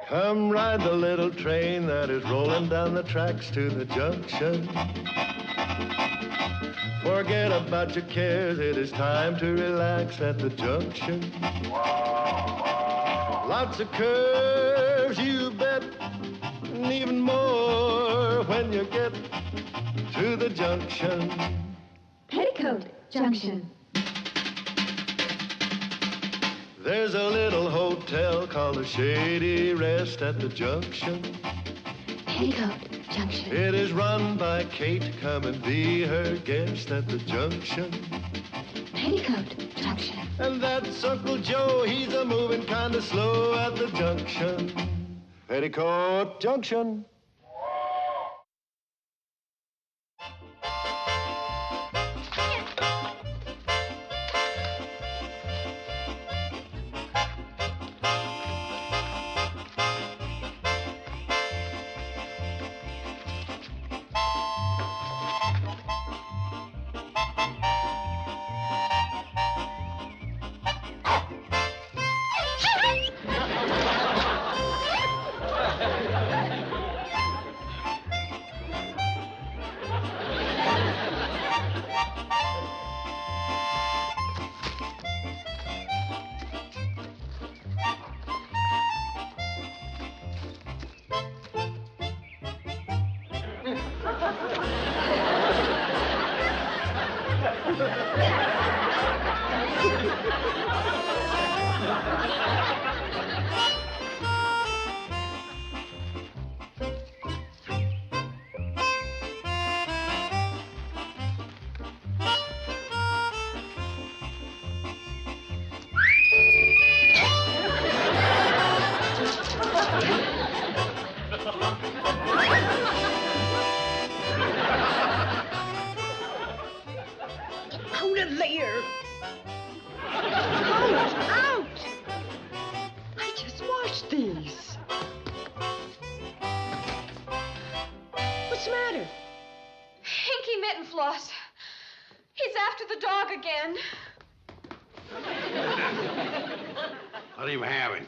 Come ride the little train that is rolling down the tracks to the junction. Forget about your cares, it is time to relax at the junction. Lots of curves, you bet, and even more when you get to the junction. Petticoat Junction. There's a little hotel called the Shady Rest at the junction. Petticoat Junction. It is run by Kate. Come and be her guest at the junction. Petticoat Junction. And that's Uncle Joe. He's a moving kind of slow at the junction. Petticoat Junction. What's the matter? Hinky Mittenflos. He's after the dog again. Let him have him.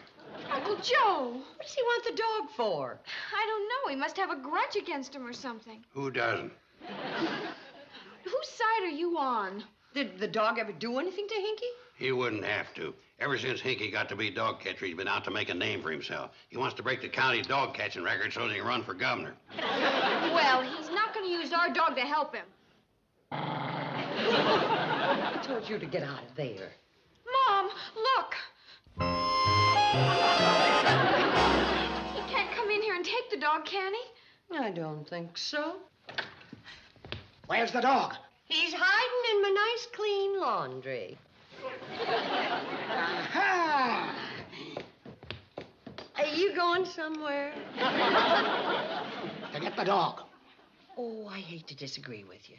Uncle Joe. What does he want the dog for? I don't know. He must have a grudge against him or something. Who doesn't? Whose side are you on? Did the dog ever do anything to Hinky? He wouldn't have to. Ever since Hinky got to be dog catcher, he's been out to make a name for himself. He wants to break the county dog catching record so he can run for governor. Well, he's not going to use our dog to help him. I told you to get out of there. Mom, look. He can't come in here and take the dog, can he? I don't think so. Where's the dog? He's hiding in my nice, clean laundry. Aha! Are you going somewhere? To get the dog. Oh, I hate to disagree with you.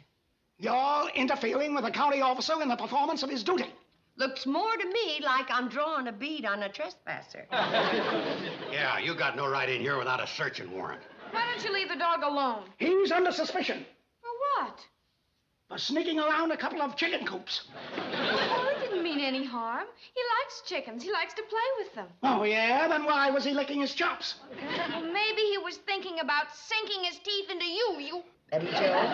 You're interfering with a county officer in the performance of his duty. Looks more to me like I'm drawing a bead on a trespasser. Yeah, you got no right in here without a searching warrant. Why don't you leave the dog alone? He's under suspicion For what? for sneaking around a couple of chicken coops. Oh, he didn't mean any harm. He likes chickens. He likes to play with them. Oh, yeah? Then why was he licking his chops? Well, maybe he was thinking about sinking his teeth into you. Betty Jo,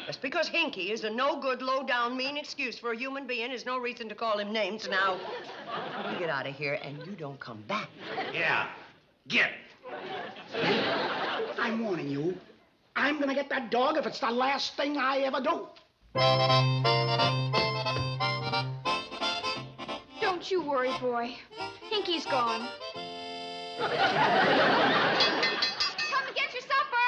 just because Hinky is a no-good, low-down, mean excuse for a human being is no reason to call him names. Now, you get out of here and you don't come back. Yeah, get. I'm warning you. I'm gonna get that dog if it's the last thing I ever do. Don't you worry, boy. Hinky's gone. Come and get your supper.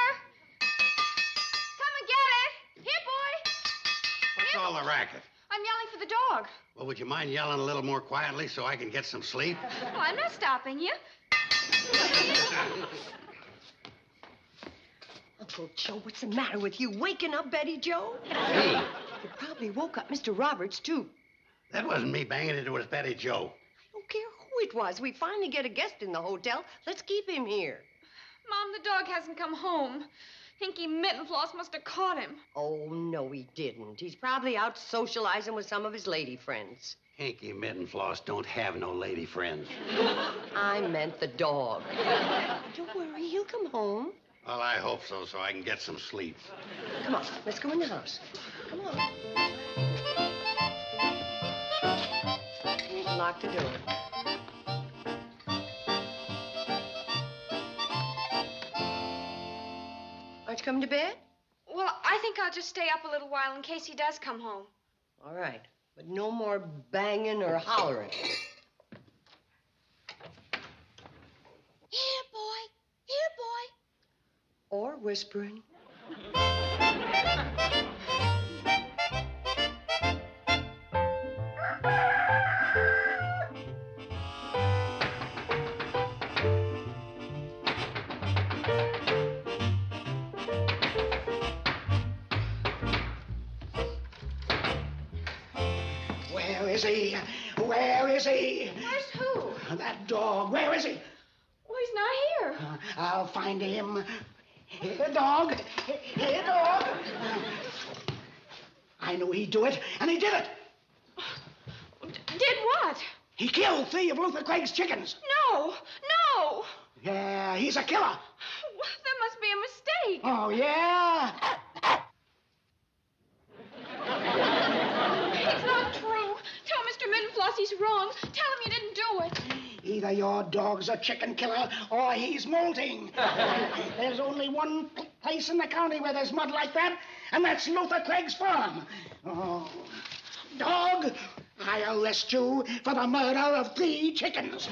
Come and get it. Here, boy. What's all the racket? I'm yelling for the dog. Well, would you mind yelling a little more quietly so I can get some sleep? Oh, I'm not stopping you. Uncle Joe, what's the matter with you? Waking up Betty Jo? Me? You probably woke up Mr. Roberts, too. That wasn't me banging into his Betty Jo. I don't care who it was. We finally get a guest in the hotel. Let's keep him here. Mom, the dog hasn't come home. Hinky Mittenflos must have caught him. Oh, no, he didn't. He's probably out socializing with some of his lady friends. Hinky Mittenflos don't have no lady friends. I meant the dog. Don't worry, he'll come home. Well, I hope so I can get some sleep. Come on, let's go in the house. Come on. Lock the door. Aren't you coming to bed? Well, I think I'll just stay up a little while in case he does come home. All right, but no more banging or hollering. Here, boy. Here, boy. Or whispering. Where is he? Where is he? Where's who? That dog. Where is he? Well, he's not here. I'll find him. Here, dog. Here, dog. I knew he'd do it, and he did it. Did what? He killed 3 of Luther Craig's chickens. No. No. Yeah, he's a killer. Well, that must be a mistake. Oh, yeah? It's not true. Tell Mr. Mittenflos he's wrong. Tell him you didn't do it. Either your dog's a chicken killer or he's molting. There's only one place in the county where there's mud like that, and that's Luther Craig's farm. Oh, dog, I arrest you for the murder of 3 chickens.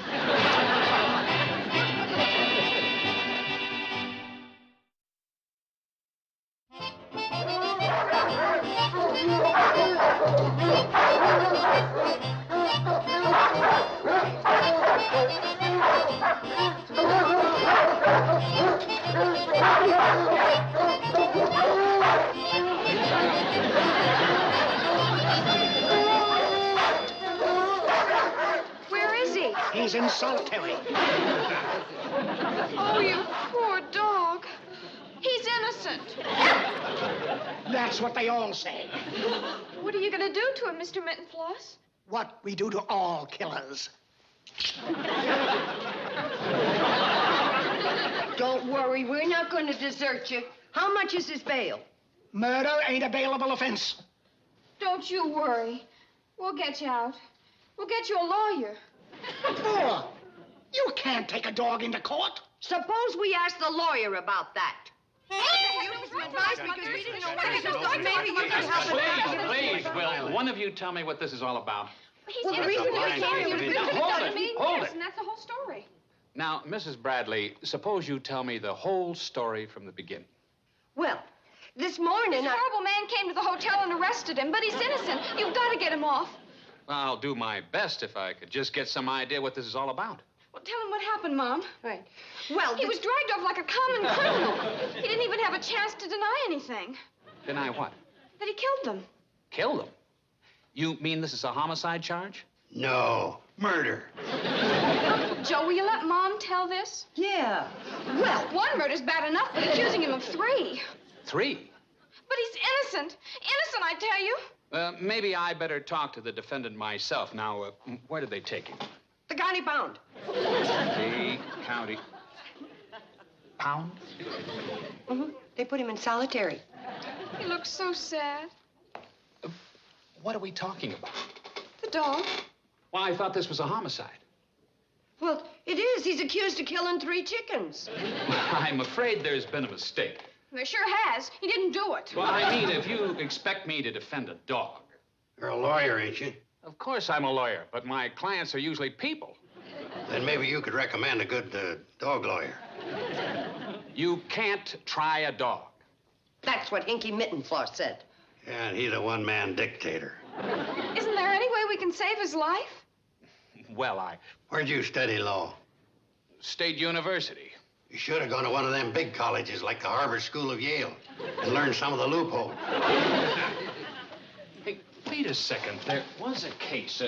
Where is he? He's in solitary. Oh, you poor dog. He's innocent. That's what they all say. What are you going to do to him, Mr. Mittenflos? What we do to all killers. Don't worry, we're not going to desert you. How much is his bail? Murder ain't a bailable offense. Don't you worry. We'll get you out. We'll get you a lawyer. What for? You can't take a dog into court. Suppose we ask the lawyer about that. Please, will one of you tell me what this is all about? He's Well, the innocent. reason we came here was because Hold of it, me. hold Yes, it. and that's the whole story. Now, Mrs. Bradley, suppose you tell me the whole story from the beginning. Well, this morning This I... horrible man came to the hotel and arrested him, but he's innocent. You've got to get him off. I'll do my best if I could just get some idea what this is all about. Well, tell him what happened, Mom. Right. Well, He was dragged off like a common criminal. He didn't even have a chance to deny anything. Deny what? That he killed them. Killed him? You mean this is a homicide charge? No, murder. Joe, will you let Mom tell this? Yeah. Well, One murder's bad enough, but accusing him of 3. 3? But he's innocent. Innocent, I tell you. Maybe I better talk to the defendant myself. Now, where did they take him? the county pound. The county pound? Mm-hmm. They put him in solitary. He looks so sad. What are we talking about? The dog. Well, I thought this was a homicide. Well, it is. He's accused of killing 3 chickens. I'm afraid there's been a mistake. There sure has. He didn't do it. Well, I mean, if you expect me to defend a dog. You're a lawyer, ain't you? Of course I'm a lawyer, but my clients are usually people. Then maybe you could recommend a good dog lawyer. You can't try a dog. That's what Hinky Mittenflos said. Yeah, and he's a one-man dictator. Isn't there any way we can save his life? Well, Where'd you study law? State University. You should have gone to one of them big colleges like the Harvard School of Yale and learned some of the loopholes. Hey, wait a second. There was a case.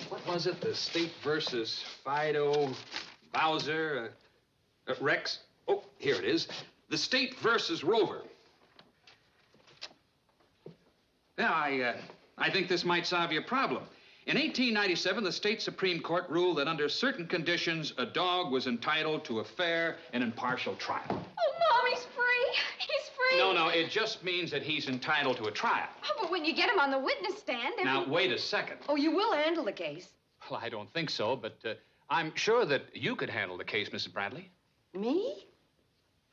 What was it? The State versus Fido, Bowser, Rex? Oh, here it is. The State versus Rover. Yeah, I think this might solve your problem. In 1897, the state Supreme Court ruled that under certain conditions, a dog was entitled to a fair and impartial trial. Oh, Mom, he's free. He's free. No, it just means that he's entitled to a trial. Oh, but when you get him on the witness stand, Now, wait a second. Oh, you will handle the case. Well, I don't think so, but I'm sure that you could handle the case, Mrs. Bradley. Me?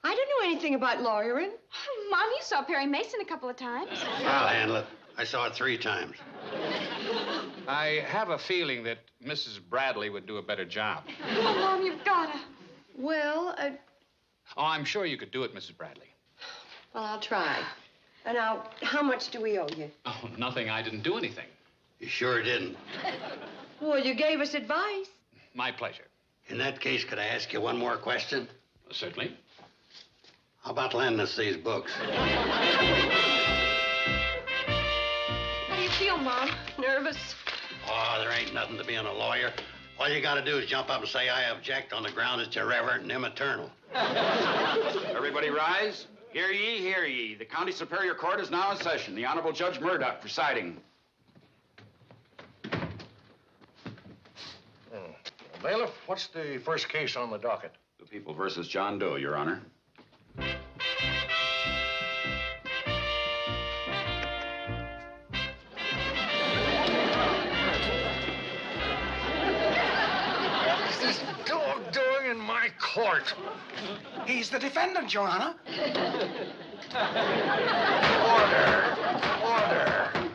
I don't know anything about lawyering. Oh, Mom, you saw Perry Mason a couple of times. I'll handle it. I saw it 3 times. I have a feeling that Mrs. Bradley would do a better job. Oh, Mom, you've got to. Well, Oh, I'm sure you could do it, Mrs. Bradley. well, I'll try. And now, how much do we owe you? Oh, nothing. I didn't do anything. You sure didn't. Well, you gave us advice. My pleasure. In that case, could I ask you one more question? Certainly. How about lending us these books? How do you feel, Mom? Nervous. Oh, there ain't nothing to being a lawyer. All you gotta do is jump up and say, I object, on the ground it's irreverent and immaternal. Everybody rise. Hear ye, hear ye. The County Superior Court is now in session. The Honorable Judge Murdoch presiding. Bailiff, what's the first case on the docket? The People versus John Doe, Your Honor. What's this dog doing in my court? He's the defendant, Your Honor. Order!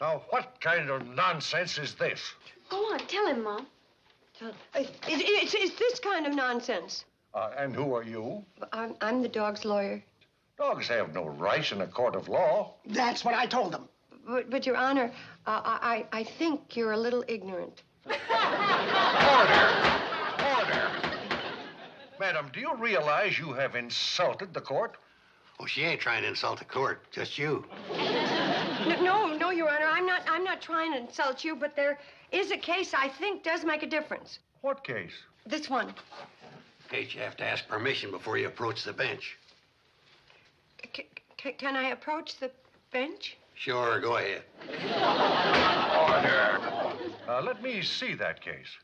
Now, what kind of nonsense is this? Go on, tell him, Mom. It's this kind of nonsense. And who are you? I'm the dog's lawyer. Dogs have no rights in a court of law. That's what I told them. But Your Honor, I think you're a little ignorant. Order! Madam, do you realize you have insulted the court? Oh, she ain't trying to insult the court, just you. No, Your Honor, I'm not trying to insult you, but there is a case I think does make a difference. What case? This one. Kate, you have to ask permission before you approach the bench. Can I approach the bench? Sure, go ahead. Order! Let me see that case.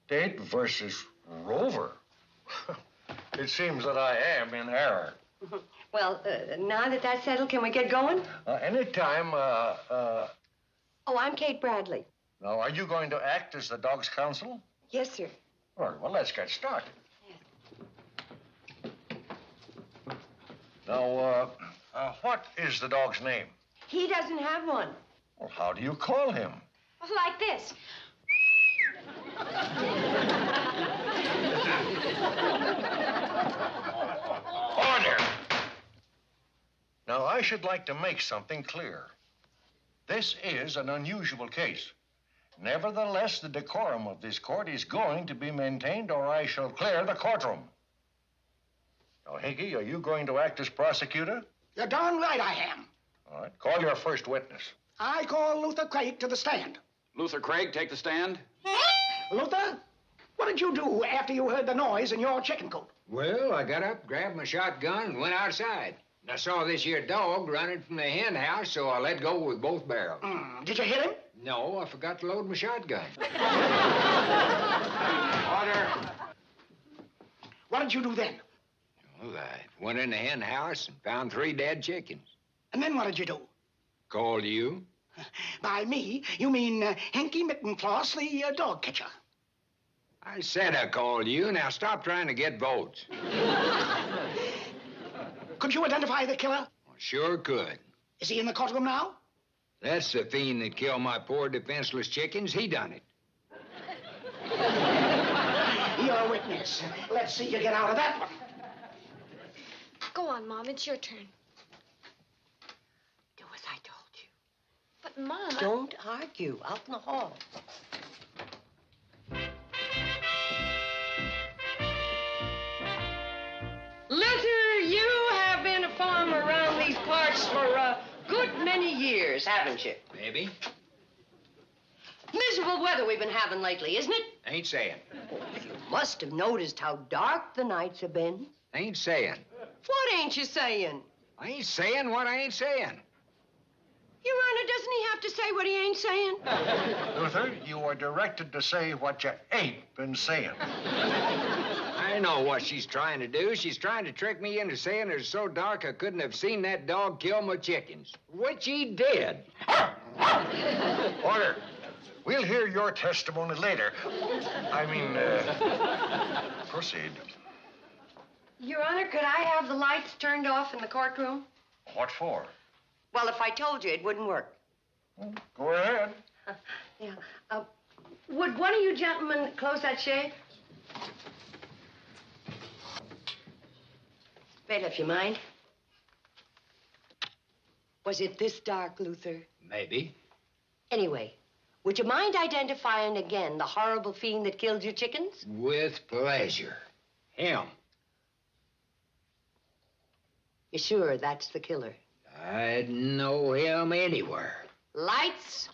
State versus Rover. It seems that I am in error. Well, now that that's settled, can we get going? Anytime, Oh, I'm Kate Bradley. Now, are you going to act as the dog's counsel? Yes, sir. All right, well, let's get started. Now, what is the dog's name? He doesn't have one. Well, how do you call him? Like this. Order! Now, I should like to make something clear. This is an unusual case. Nevertheless, the decorum of this court is going to be maintained, or I shall clear the courtroom. Now, Hinky, are you going to act as prosecutor? You're darn right I am. All right, call your first witness. I call Luther Craig to the stand. Luther Craig, take the stand. Luther, what did you do after you heard the noise in your chicken coop? Well, I got up, grabbed my shotgun, and went outside. And I saw this here dog running from the hen house, so I let go with both barrels. Did you hit him? No, I forgot to load my shotgun. Order. What did you do then? Well, I went in the hen house and found 3 dead chickens. And then what did you do? Called you. By me, you mean Hinky Mittenflos, the dog catcher. I said I called you. Now stop trying to get votes. Could you identify the killer? Sure could. Is he in the courtroom now? That's the fiend that killed my poor defenseless chickens. He done it. You're a witness. Let's see you get out of that one. Go on, Mom. It's your turn. Do as I told you. But, Mom... Don't argue. Out in the hall. Luther, you have been a farmer around these parts for a good many years, haven't you? Maybe. Miserable weather we've been having lately, isn't it? Ain't saying. You must have noticed how dark the nights have been. Ain't saying. What ain't you saying? I ain't saying what I ain't saying. Your Honor, doesn't he have to say what he ain't saying? Luther, you are directed to say what you ain't been saying. I know what she's trying to do. She's trying to trick me into saying it was so dark I couldn't have seen that dog kill my chickens, which he did. Order. We'll hear your testimony later. Proceed. Your Honor, could I have the lights turned off in the courtroom? What for? Well, if I told you, it wouldn't work. Go ahead. Yeah. Would one of you gentlemen close that shade? Bailiff, you mind? Was it this dark, Luther? Maybe. Anyway, would you mind identifying again the horrible fiend that killed your chickens? With pleasure. Him. You sure that's the killer? I'd know him anywhere. Lights.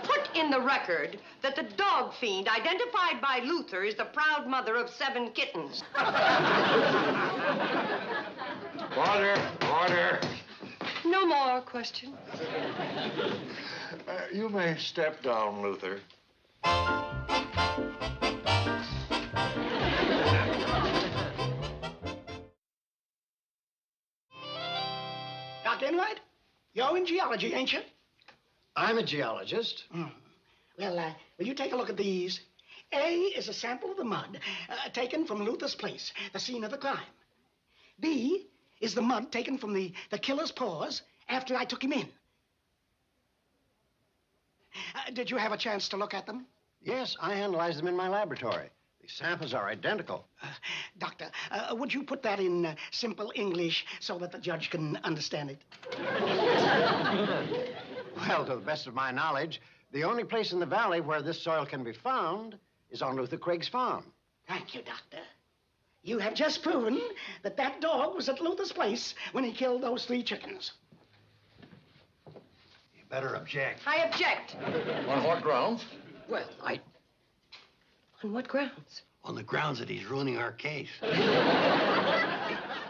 Put in the record that the dog fiend identified by Luther is the proud mother of 7 kittens. Order. No more questions. You may step down, Luther. Dr. Enright, you're in geology, ain't you? I'm a geologist. Well, will you take a look at these? A is a sample of the mud taken from Luther's place, the scene of the crime. B is the mud taken from the killer's paws after I took him in. Did you have a chance to look at them? Yes, I analyzed them in my laboratory. The samples are identical. Doctor, would you put that in simple English so that the judge can understand it? Well, to the best of my knowledge, the only place in the valley where this soil can be found is on Luther Craig's farm. Thank you, Doctor. You have just proven that that dog was at Luther's place when he killed those 3 chickens. You better object. I object. On what grounds? Well, On what grounds? on the grounds that he's ruining our case.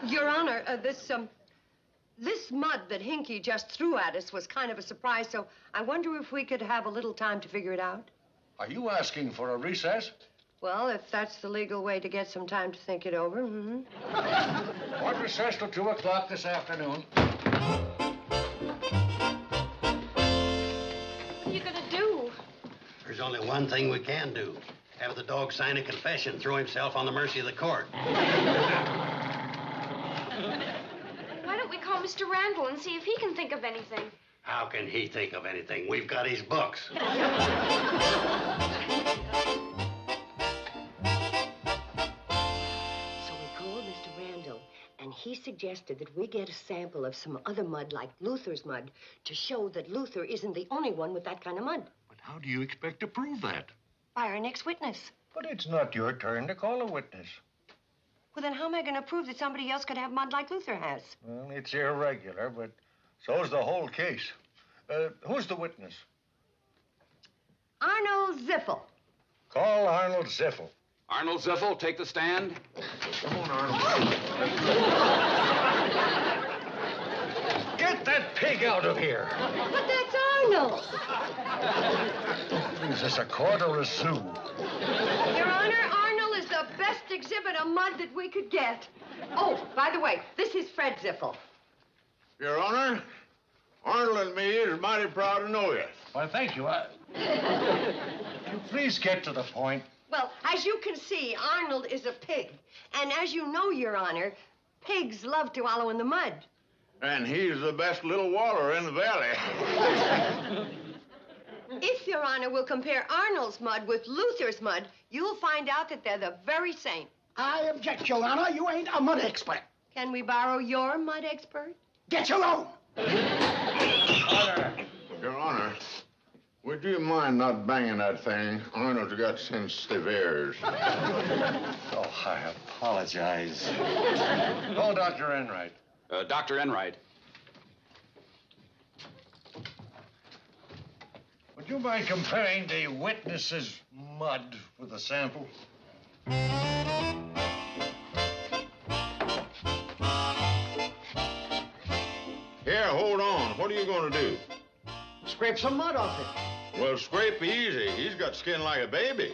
Your Honor, this mud that Hinky just threw at us was kind of a surprise, so I wonder if we could have a little time to figure it out. Are you asking for a recess? Well, if that's the legal way to get some time to think it over, What recess till 2 o'clock this afternoon? What are you gonna do? There's only one thing we can do. Have the dog sign a confession, throw himself on the mercy of the court. Why don't we call Mr. Randall and see if he can think of anything? How can he think of anything? We've got his books. So we called Mr. Randall, and he suggested that we get a sample of some other mud like Luther's mud to show that Luther isn't the only one with that kind of mud. But how do you expect to prove that? By our next witness. But it's not your turn to call a witness. Well, then how am I going to prove that somebody else could have mud like Luther has? Well, it's irregular, but so's the whole case. Who's the witness? Arnold Ziffel. Call Arnold Ziffel. Arnold Ziffel, take the stand. Come on, Arnold. Get that pig out of here. But that's Arnold. Is this a court or a zoo? Your Honor, Arnold is the best exhibit of mud that we could get. Oh, by the way, this is Fred Ziffel. Your Honor, Arnold and me is mighty proud to know you. Well, thank you. Will you please get to the point? Well, as you can see, Arnold is a pig. And as you know, Your Honor, pigs love to wallow in the mud. And he's the best little waller in the valley. If Your Honor will compare Arnold's mud with Luther's mud, you'll find out that they're the very same. I object, Your Honor. You ain't a mud expert. Can we borrow your mud expert? Get your own. Your Honor, would you mind not banging that thing? Arnold's got sensitive ears. Oh, I apologize. Call Dr. Enright. Dr. Enright. Would you mind comparing the witness's mud with the sample? hold on. What are you going to do? Scrape some mud off it. Well, scrape easy. He's got skin like a baby.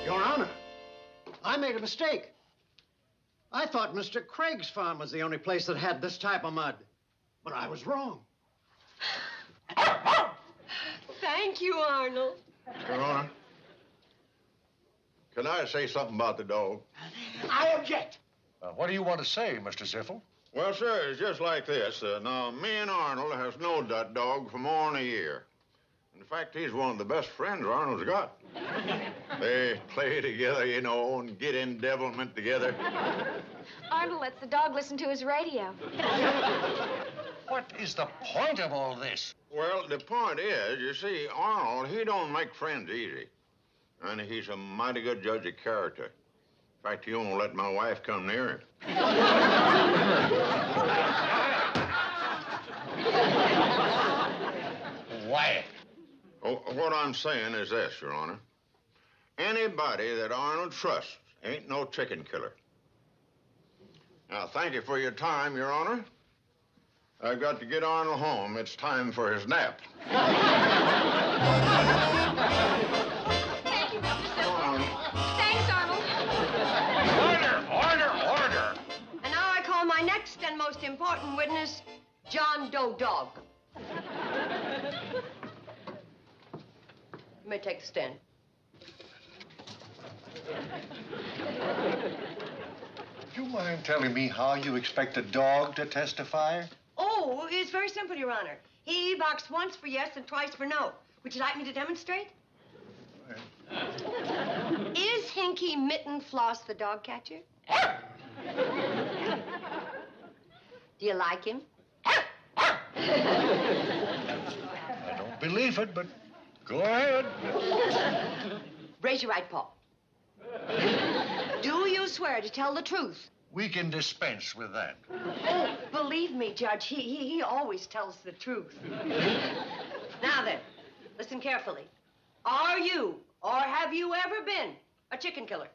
Your Honor, I made a mistake. I thought Mr. Craig's farm was the only place that had this type of mud. But I was wrong. Thank you, Arnold. Your Honor, can I say something about the dog? I object. What do you want to say, Mr. Ziffel? Well, sir, it's just like this. Now, me and Arnold has known that dog for more than a year. In fact, he's one of the best friends Arnold's got. They play together, you know, and get in devilment together. Arnold lets the dog listen to his radio. What is the point of all this? Well, the point is, you see, Arnold, he don't make friends easy. And he's a mighty good judge of character. In fact, he won't let my wife come near him. Why? Oh, what I'm saying is this, Your Honor. Anybody that Arnold trusts ain't no chicken killer. Now, thank you for your time, Your Honor. I've got to get Arnold home. It's time for his nap. Thank you, Mr. Ziffel. Thanks, Arnold. Order! And now I call my next and most important witness, John Doe Dog. You may take the stand. Do you mind telling me how you expect a dog to testify? Oh, it's very simple, Your Honor. He barks once for yes and twice for no. Would you like me to demonstrate? Is Hinky Mittenflos the dog catcher? Do you like him? I don't believe it, but go ahead. Raise your right paw. Do you swear to tell the truth? We can dispense with that. Oh, believe me, Judge, he always tells the truth. Now then, listen carefully. Are you, or have you ever been, a chicken killer?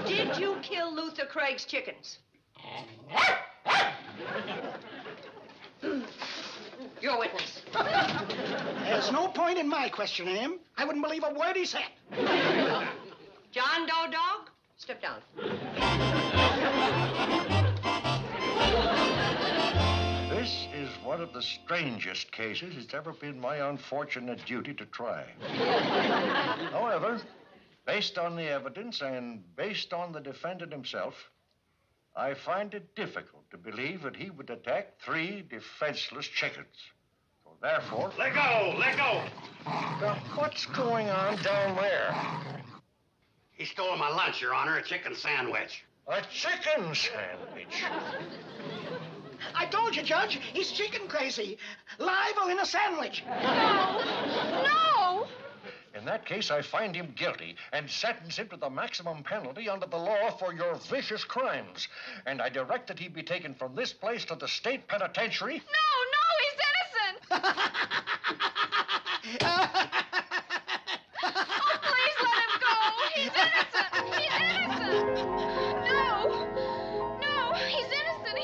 Did you kill Luther Craig's chickens? You're a witness. There's no point in my questioning him. I wouldn't believe a word he said. John Doe Dog, step down. This is one of the strangest cases it's ever been my unfortunate duty to try. However, based on the evidence and based on the defendant himself, I find it difficult to believe that he would attack 3 defenseless chickens. So therefore... Let go! Let go! Now, what's going on down there? He stole my lunch, Your Honor, a chicken sandwich. A chicken sandwich. I told you, Judge, he's chicken crazy. Live or in a sandwich. No! In that case, I find him guilty and sentence him to the maximum penalty under the law for your vicious crimes. And I direct that he be taken from this place to the state penitentiary. No, he's innocent! Oh, please let him go! He's innocent! He's innocent! No, he's innocent.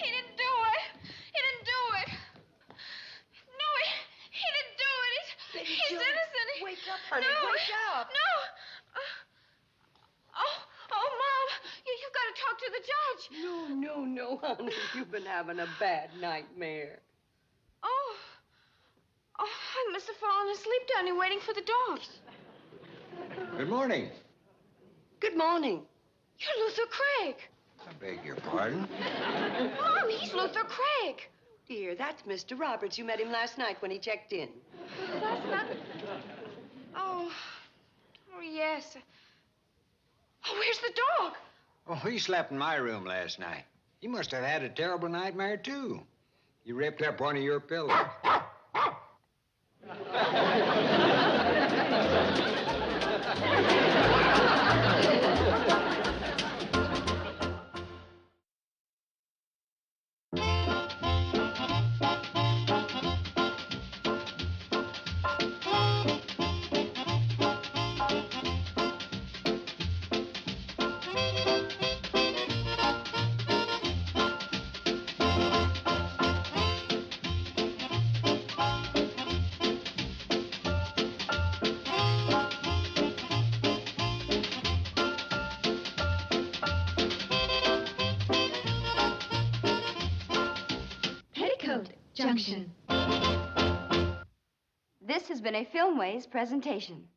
He didn't do it. He didn't do it. No, he didn't do it. He's innocent. Wake up, honey, No, wake up. No. Oh, Mom, you've got to talk to the judge. No, honey. You've been having a bad nightmare. Oh, I must have fallen asleep down here waiting for the dogs. Good morning. Good morning. You're Luther Craig. I beg your pardon? Mom, he's Luther Craig. Dear, that's Mr. Roberts. You met him last night when he checked in. That's not... Oh, yes. Oh, where's the dog? Oh, he slept in my room last night. He must have had a terrible nightmare, too. You ripped up one of your pillows. Petticoat Junction. This has been a Filmways presentation.